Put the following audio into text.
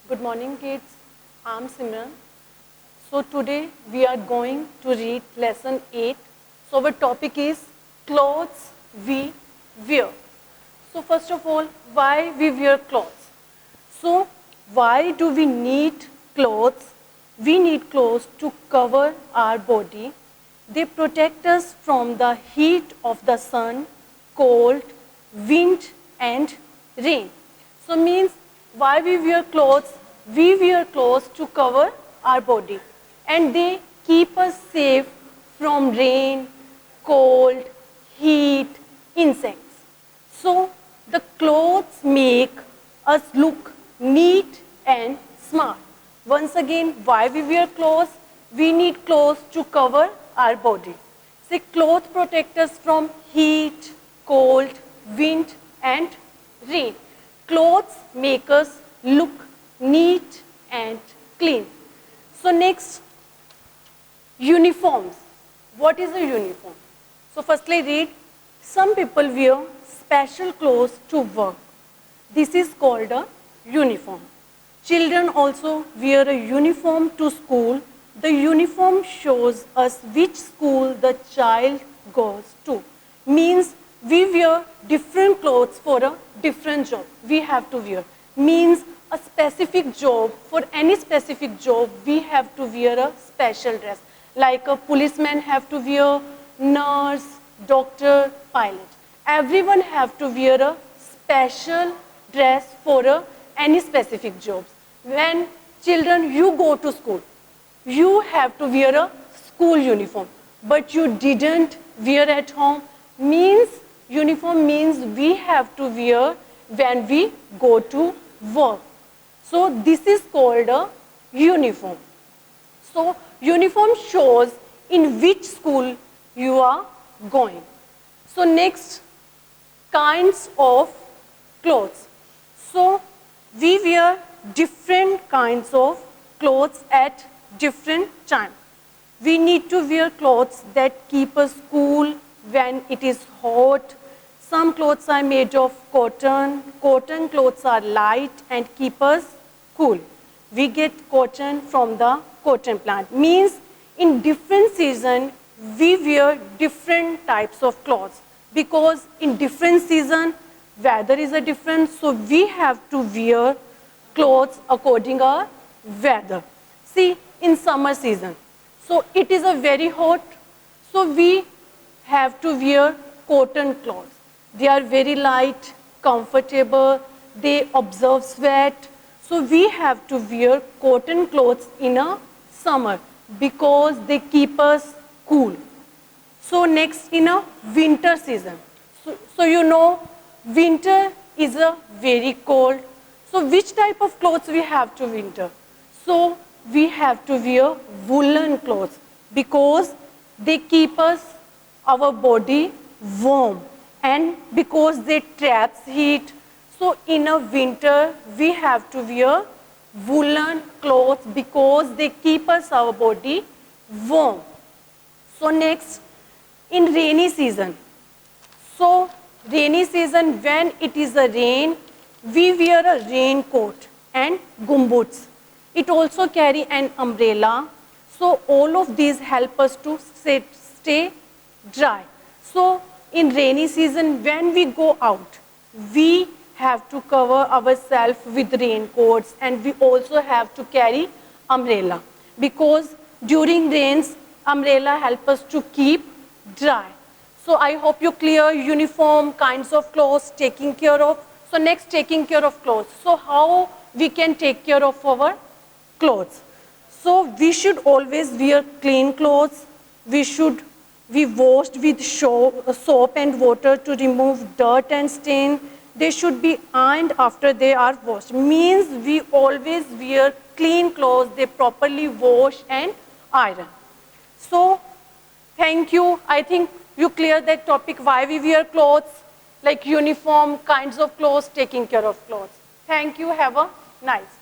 Good morning, kids. I'm Simran. So today we are going to read lesson 8. So our topic is clothes we wear. So first of all, why we wear clothes? So why do we need clothes? We need clothes to cover our body. They protect us from the heat of the sun, cold, wind and rain. So means why we wear clothes? We wear clothes to cover our body and they keep us safe from rain, cold, heat, insects. So the clothes make us look neat and smart. Once again, why we wear clothes? We need clothes to cover our body. So clothes protect us from heat, cold, wind and rain. Clothes make us look neat and clean. So next, uniforms. What is a uniform? So firstly read, some people wear special clothes to work. This is called a uniform. Children also wear a uniform to school. The uniform shows us which school the child goes to. Means we wear different clothes for a different job. We have to wear. Means a specific job, for any specific job, we have to wear a special dress. Like a policeman have to wear, nurse, doctor, pilot. Everyone have to wear a special dress for any specific jobs. When children, you go to school, you have to wear a school uniform, but you didn't wear at home. Means uniform means we have to wear when we go to work. So this is called a uniform. So uniform shows in which school you are going. So next, kinds of clothes. So we wear different kinds of clothes at different time. We need to wear clothes that keep us cool when it is hot. Some clothes are made of cotton. Cotton clothes are light and keep us cool. We get cotton from the cotton plant. Means in different season, we wear different types of clothes. Because in different season, weather is a different, so we have to wear clothes according to our weather. See, in summer season, so it is a very hot, so we have to wear cotton clothes. They are very light, comfortable, they absorb sweat. So we have to wear cotton clothes in a summer because they keep us cool. So next, in a winter season. So you know, winter is a very cold. So which type of clothes we have to winter? So we have to wear woolen clothes because they keep us, our body warm and because they trap heat. So in a winter, we have to wear woolen clothes because they keep us, our body warm. So next, in rainy season. So rainy season, when it is a rain, we wear a raincoat and gumboots. It also carry an umbrella. So all of these help us to stay dry. So in rainy season, when we go out, we have to cover ourselves with raincoats and we also have to carry umbrella because during rains, umbrella help us to keep dry. So I hope you clear uniform, kinds of clothes, taking care of. So next, taking care of clothes. So how we can take care of our clothes? So we should always wear clean clothes. We washed with soap and water to remove dirt and stain. They should be ironed after they are washed. Means we always wear clean clothes, they properly wash and iron. So thank you. I think you clear that topic, why we wear clothes, like uniform, kinds of clothes, taking care of clothes. Thank you. Have a nice